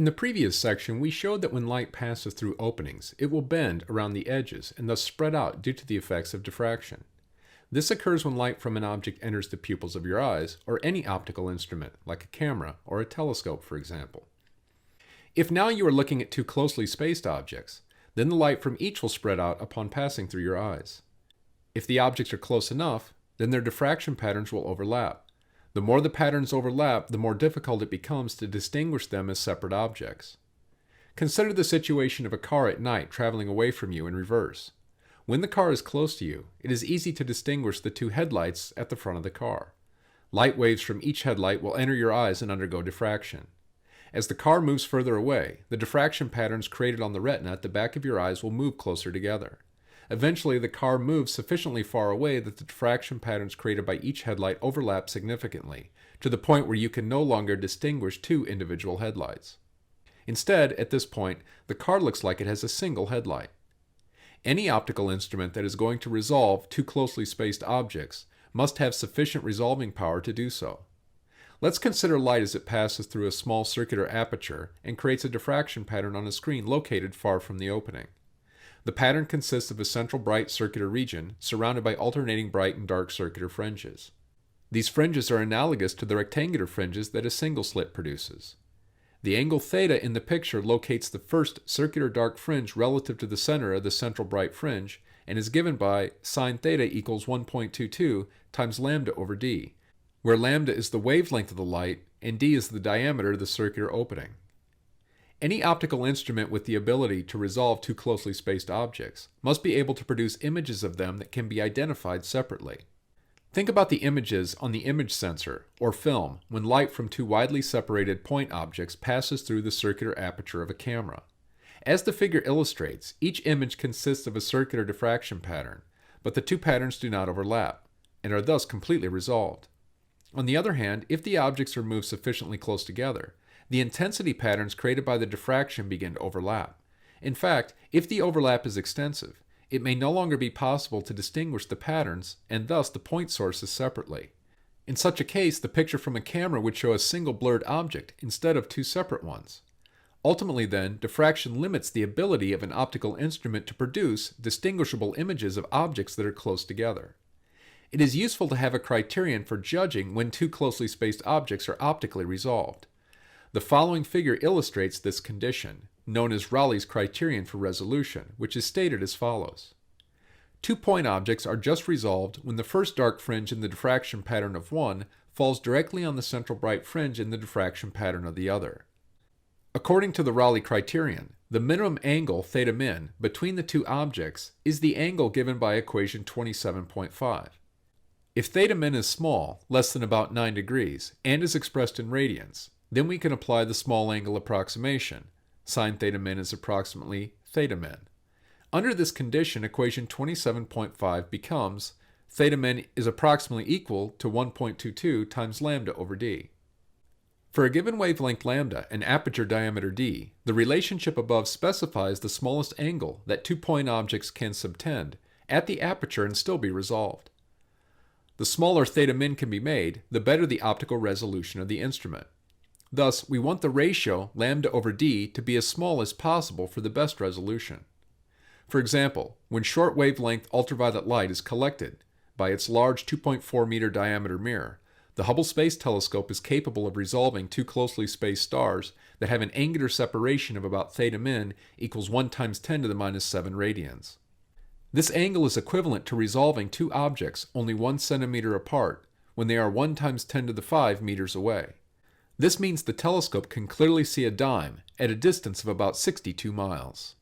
In the previous section, we showed that when light passes through openings, it will bend around the edges and thus spread out due to the effects of diffraction. This occurs when light from an object enters the pupils of your eyes or any optical instrument, like a camera or a telescope, for example. If now you are looking at two closely spaced objects, then the light from each will spread out upon passing through your eyes. If the objects are close enough, then their diffraction patterns will overlap. The more the patterns overlap, the more difficult it becomes to distinguish them as separate objects. Consider the situation of a car at night traveling away from you in reverse. When the car is close to you, it is easy to distinguish the two headlights at the front of the car. Light waves from each headlight will enter your eyes and undergo diffraction. As the car moves further away, the diffraction patterns created on the retina at the back of your eyes will move closer together. Eventually, the car moves sufficiently far away that the diffraction patterns created by each headlight overlap significantly, to the point where you can no longer distinguish two individual headlights. Instead, at this point, the car looks like it has a single headlight. Any optical instrument that is going to resolve two closely spaced objects must have sufficient resolving power to do so. Let's consider light as it passes through a small circular aperture and creates a diffraction pattern on a screen located far from the opening. The pattern consists of a central bright circular region surrounded by alternating bright and dark circular fringes. These fringes are analogous to the rectangular fringes that a single slit produces. The angle theta in the picture locates the first circular dark fringe relative to the center of the central bright fringe and is given by sine theta equals 1.22 times lambda over d, where lambda is the wavelength of the light and d is the diameter of the circular opening. Any optical instrument with the ability to resolve two closely spaced objects must be able to produce images of them that can be identified separately. Think about the images on the image sensor, or film, when light from two widely separated point objects passes through the circular aperture of a camera. As the figure illustrates, each image consists of a circular diffraction pattern, but the two patterns do not overlap, and are thus completely resolved. On the other hand, if the objects are moved sufficiently close together, the intensity patterns created by the diffraction begin to overlap. In fact, if the overlap is extensive, it may no longer be possible to distinguish the patterns and thus the point sources separately. In such a case, the picture from a camera would show a single blurred object instead of two separate ones. Ultimately then, diffraction limits the ability of an optical instrument to produce distinguishable images of objects that are close together. It is useful to have a criterion for judging when two closely spaced objects are optically resolved. The following figure illustrates this condition, known as Raleigh's criterion for resolution, which is stated as follows. Two point objects are just resolved when the first dark fringe in the diffraction pattern of one falls directly on the central bright fringe in the diffraction pattern of the other. According to the Raleigh criterion, the minimum angle theta min between the two objects is the angle given by equation 27.5. If theta min is small, less than about 9 degrees, and is expressed in radians, then we can apply the small angle approximation. Sine theta min is approximately theta min. Under this condition, equation 27.5 becomes theta min is approximately equal to 1.22 times lambda over d. For a given wavelength lambda and aperture diameter d, the relationship above specifies the smallest angle that two point objects can subtend at the aperture and still be resolved. The smaller theta min can be made, the better the optical resolution of the instrument. Thus, we want the ratio lambda over d to be as small as possible for the best resolution. For example, when short wavelength ultraviolet light is collected by its large 2.4 meter diameter mirror, the Hubble Space Telescope is capable of resolving two closely spaced stars that have an angular separation of about theta min equals 1 times 10 to the minus 7 radians. This angle is equivalent to resolving two objects only 1 centimeter apart when they are 1 times 10 to the 5 meters away. This means the telescope can clearly see a dime at a distance of about 62 miles.